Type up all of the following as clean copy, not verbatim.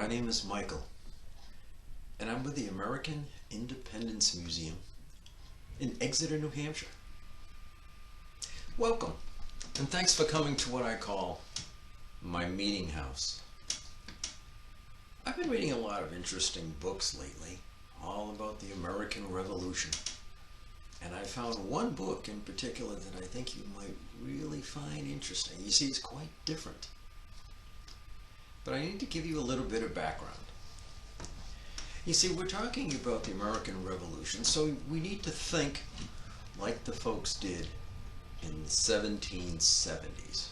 My name is Michael, and I'm with the American Independence Museum in Exeter, New Hampshire. Welcome, and thanks for coming to what I call my meeting house. I've been reading a lot of interesting books lately, all about the American Revolution. And I found one book in particular that I think you might really find interesting. You see, it's quite different. But I need to give you a little bit of background. You see, we're talking about the American Revolution, so we need to think like the folks did in the 1770s,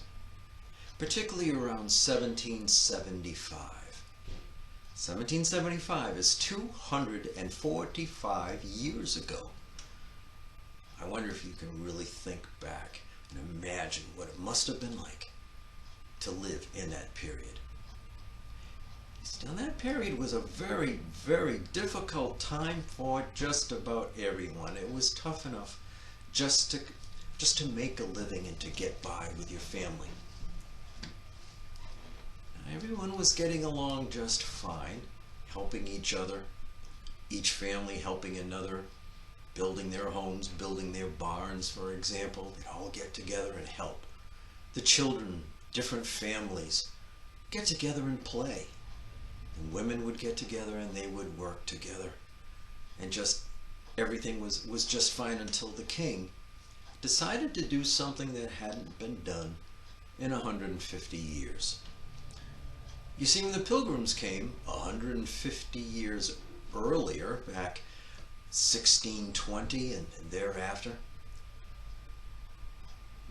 particularly around 1775. 1775 is 245 years ago. I wonder if you can really think back and imagine what it must have been like to live in that period. Now, that period was a very, very difficult time for just about everyone. It was tough enough just to make a living and to get by with your family. Everyone was getting along just fine, helping each other, each family helping another, building their homes, building their barns, for example. They'd all get together and help. The children, different families, get together and play. And women would get together and they would work together. And just everything was just fine until the king decided to do something that hadn't been done in 150 years. You see, when the Pilgrims came 150 years earlier, back 1620 and thereafter,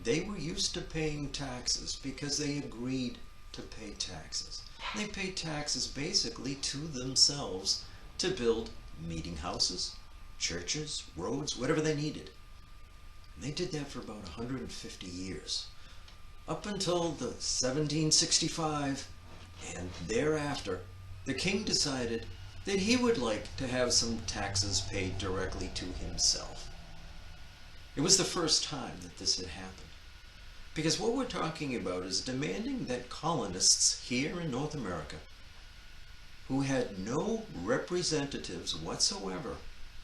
they were used to paying taxes because they agreed to pay taxes. They paid taxes basically to themselves to build meeting houses, churches, roads, whatever they needed. And they did that for about 150 years, up until the 1765 and thereafter. The king decided that he would like to have some taxes paid directly to himself. It was the first time that this had happened. Because what we're talking about is demanding that colonists here in North America, who had no representatives whatsoever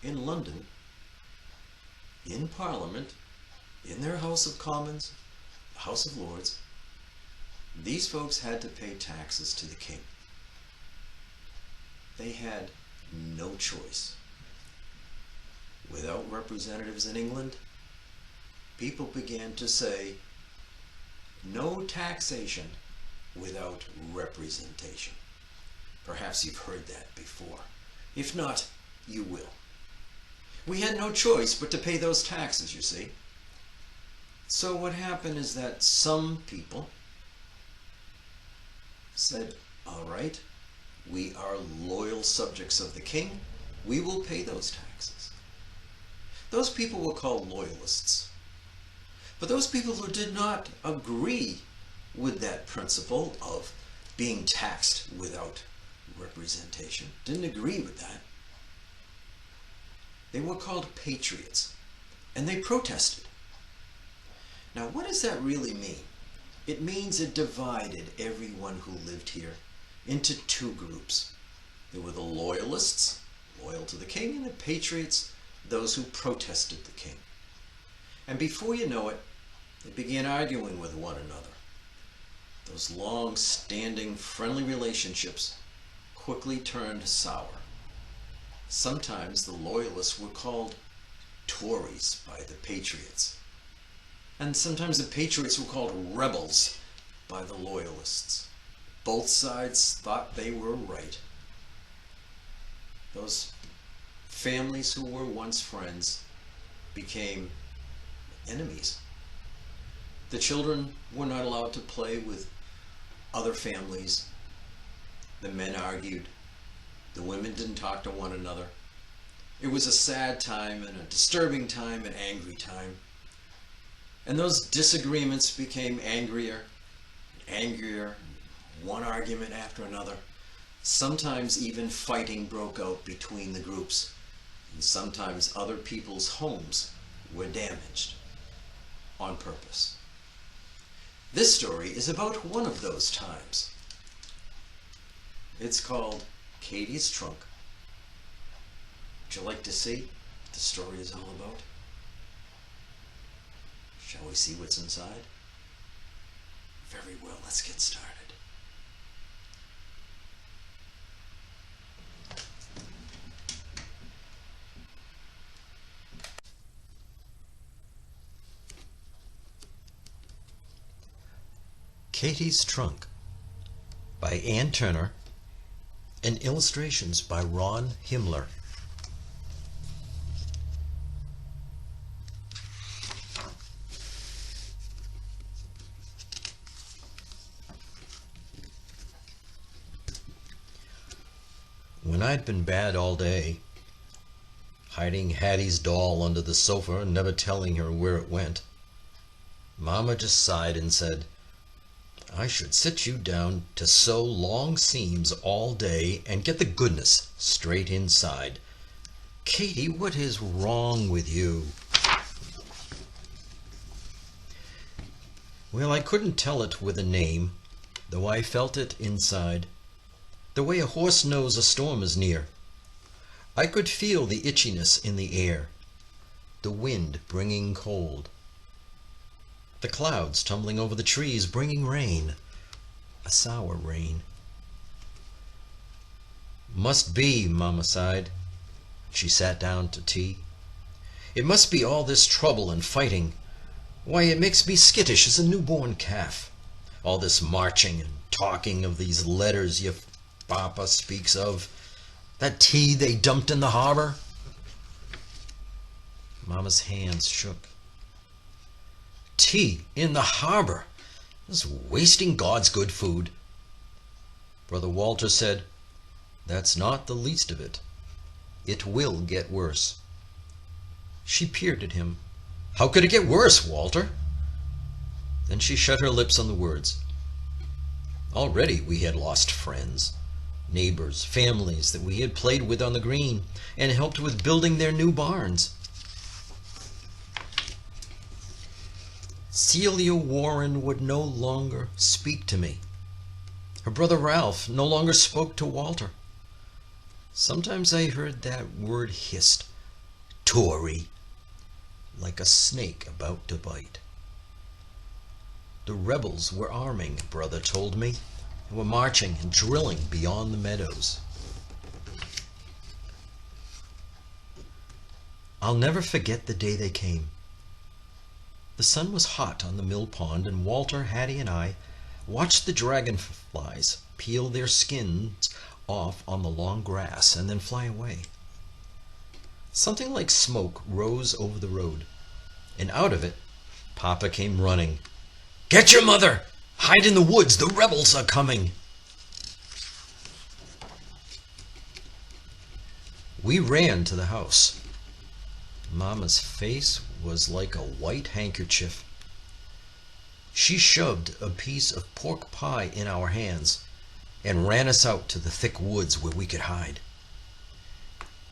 in London, in Parliament, in their House of Commons, the House of Lords, these folks had to pay taxes to the king. They had no choice. Without representatives in England, people began to say, no taxation without representation. Perhaps you've heard that before. If not, you will. We had no choice but to pay those taxes, you see. So what happened is that some people said, all right, we are loyal subjects of the king. We will pay those taxes. Those people were called loyalists. But those people who did not agree with that principle of being taxed without representation, didn't agree with that, they were called patriots, and they protested. Now, what does that really mean? It means it divided everyone who lived here into two groups. There were the loyalists, loyal to the king, and the patriots, those who protested the king. And before you know it, they began arguing with one another. Those long-standing friendly relationships quickly turned sour. Sometimes the loyalists were called Tories by the patriots. And sometimes the patriots were called rebels by the loyalists. Both sides thought they were right. Those families who were once friends became enemies. The children were not allowed to play with other families. The men argued. The women didn't talk to one another. It was a sad time and a disturbing time, an angry time. And those disagreements became angrier and angrier, one argument after another. Sometimes even fighting broke out between the groups, and sometimes other people's homes were damaged on purpose. This story is about one of those times. It's called Katie's Trunk. Would you like to see what the story is all about? Shall we see what's inside? Very well, let's get started. Katie's Trunk by Ann Turner and illustrations by Ron Himler. When I'd been bad all day, hiding Hattie's doll under the sofa and never telling her where it went, Mama just sighed and said, "I should sit you down to sew long seams all day and get the goodness straight inside. Katie, what is wrong with you?" Well, I couldn't tell it with a name, though I felt it inside, the way a horse knows a storm is near. I could feel the itchiness in the air, the wind bringing cold, the clouds tumbling over the trees bringing rain, a sour rain. "Must be," Mama sighed. She sat down to tea. "It must be all this trouble and fighting. Why, it makes me skittish as a newborn calf. All this marching and talking of these letters your papa speaks of. That tea they dumped in the harbor." Mama's hands shook. "Tea in the harbor? This is wasting God's good food." Brother Walter said, "That's not the least of it. It will get worse." She peered at him. "How could it get worse, Walter?" Then she shut her lips on the words. Already we had lost friends, neighbors, families that we had played with on the green and helped with building their new barns. Celia Warren would no longer speak to me. Her brother Ralph no longer spoke to Walter. Sometimes I heard that word hissed, "Tory," like a snake about to bite. The rebels were arming, Brother told me, and were marching and drilling beyond the meadows. I'll never forget the day they came. The sun was hot on the mill pond, and Walter, Hattie, and I watched the dragonflies peel their skins off on the long grass and then fly away. Something like smoke rose over the road, and out of it, Papa came running. "Get your mother! Hide in the woods! The rebels are coming!" We ran to the house. Mama's face was like a white handkerchief. She shoved a piece of pork pie in our hands and ran us out to the thick woods where we could hide.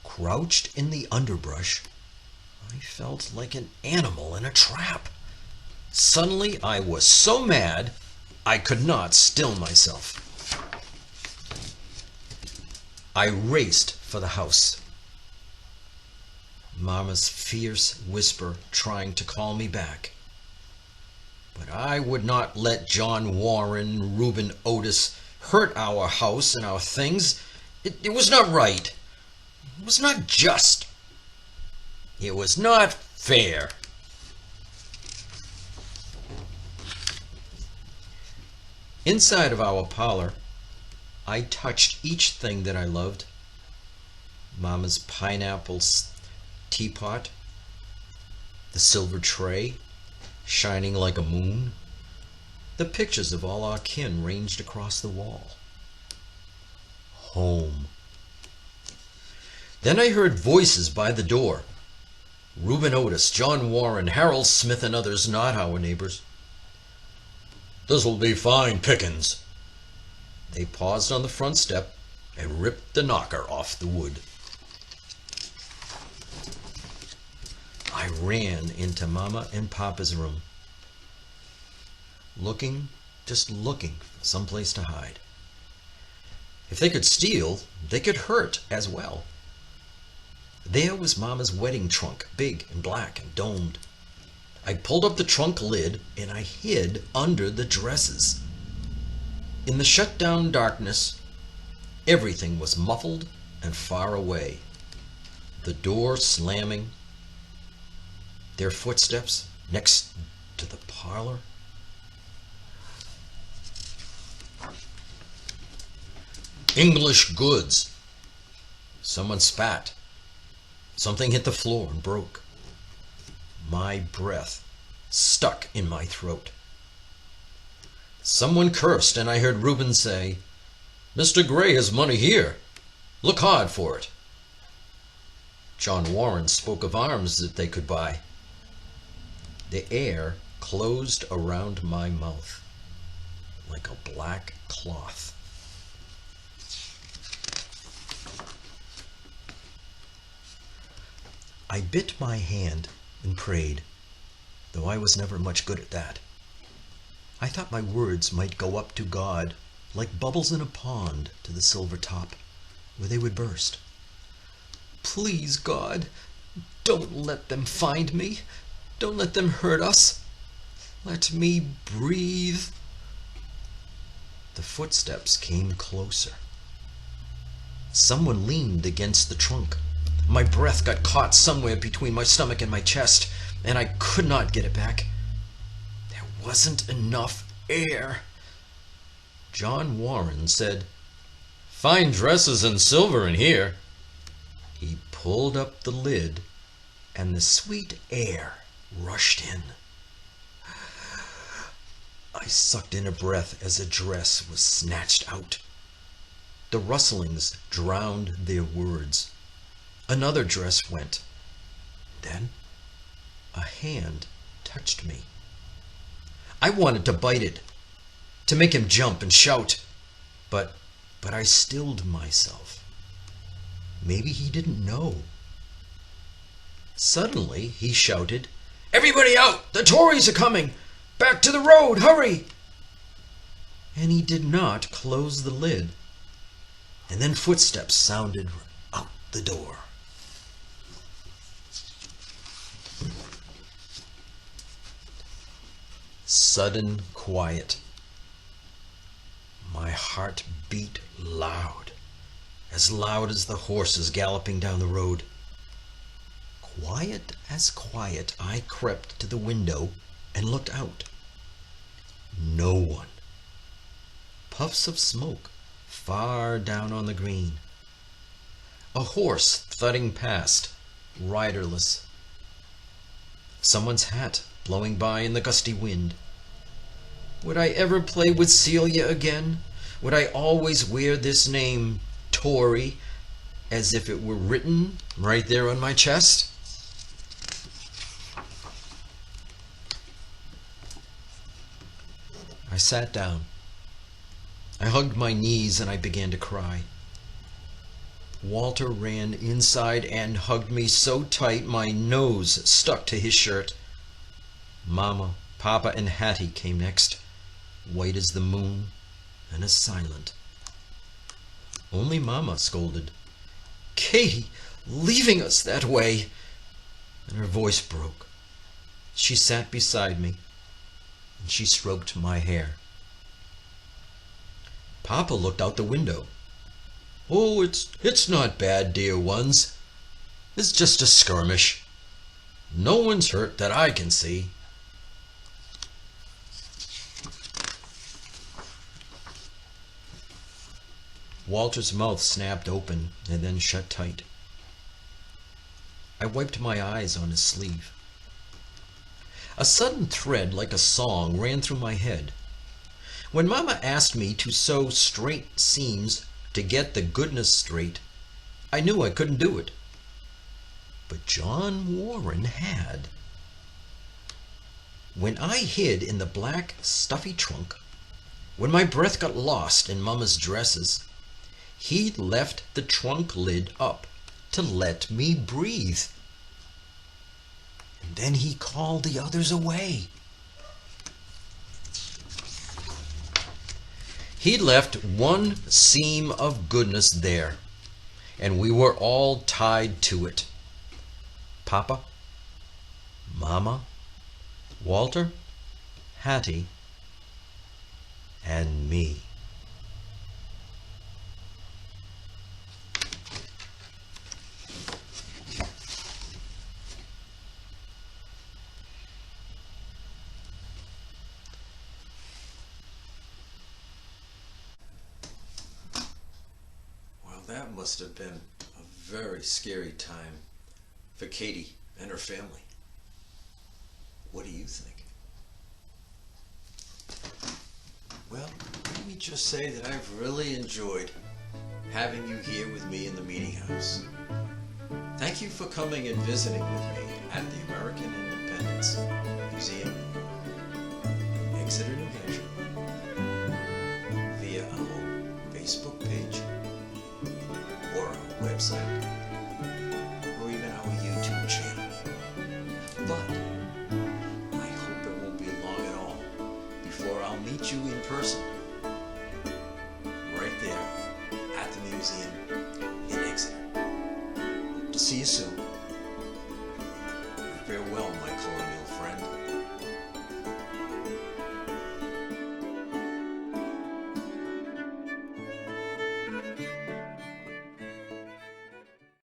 Crouched in the underbrush, I felt like an animal in a trap. Suddenly I was so mad I could not still myself. I raced for the house. Mama's fierce whisper trying to call me back. But I would not let John Warren, Reuben Otis hurt our house and our things. It was not right. It was not just. It was not fair. Inside of our parlor, I touched each thing that I loved. Mama's pineapple teapot, the silver tray, shining like a moon, the pictures of all our kin ranged across the wall. Home. Then I heard voices by the door. Reuben Otis, John Warren, Harold Smith, and others not our neighbors. "This'll be fine pickings." They paused on the front step and ripped the knocker off the wood. I ran into Mama and Papa's room, just looking for someplace to hide. If they could steal, they could hurt as well. There was Mama's wedding trunk, big and black and domed. I pulled up the trunk lid and I hid under the dresses. In the shut-down darkness, everything was muffled and far away. The door slamming, their footsteps next to the parlor. English goods. Someone spat. Something hit the floor and broke. My breath stuck in my throat. Someone cursed and I heard Reuben say, "Mr. Gray has money here. Look hard for it." John Warren spoke of arms that they could buy. The air closed around my mouth like a black cloth. I bit my hand and prayed, though I was never much good at that. I thought my words might go up to God like bubbles in a pond to the silver top, where they would burst. Please, God, don't let them find me. Don't let them hurt us. Let me breathe. The footsteps came closer. Someone leaned against the trunk. My breath got caught somewhere between my stomach and my chest, and I could not get it back. There wasn't enough air. John Warren said, "Fine dresses and silver in here." He pulled up the lid, and the sweet air rushed in. I sucked in a breath as a dress was snatched out. The rustlings drowned their words. Another dress went. Then a hand touched me. I wanted to bite it, to make him jump and shout, but I stilled myself. Maybe he didn't know. Suddenly he shouted, "Everybody out! The Tories are coming! Back to the road! Hurry!" And he did not close the lid. And then footsteps sounded out the door. Sudden quiet. My heart beat loud as the horses galloping down the road. Quiet as quiet, I crept to the window and looked out. No one. Puffs of smoke far down on the green. A horse thudding past, riderless. Someone's hat blowing by in the gusty wind. Would I ever play with Celia again? Would I always wear this name, Tory, as if it were written right there on my chest? I sat down. I hugged my knees and I began to cry. Walter ran inside and hugged me so tight my nose stuck to his shirt. Mama, Papa, and Hattie came next, white as the moon and as silent. Only Mama scolded, "Katie, leaving us that way!" And her voice broke. She sat beside me and she stroked my hair. Papa looked out the window. "Oh, it's not bad, dear ones. It's just a skirmish. No one's hurt that I can see." Walter's mouth snapped open and then shut tight. I wiped my eyes on his sleeve. A sudden thread like a song ran through my head. When Mama asked me to sew straight seams to get the goodness straight, I knew I couldn't do it. But John Warren had. When I hid in the black, stuffy trunk, when my breath got lost in Mama's dresses, he left the trunk lid up to let me breathe. And then he called the others away. He'd left one seam of goodness there, and we were all tied to it. Papa, Mama, Walter, Hattie, and me. Well, that must have been a very scary time for Katie and her family. What do you think? Well, let me just say that I've really enjoyed having you here with me in the meeting house. Thank you for coming and visiting with me at the American Independence Museum, Exeter, New Hampshire, via our Facebook page, or our website, or even our YouTube channel. But I hope it won't be long at all before I'll meet you in person, right there at the museum in Exeter. Hope to see you soon. Farewell, my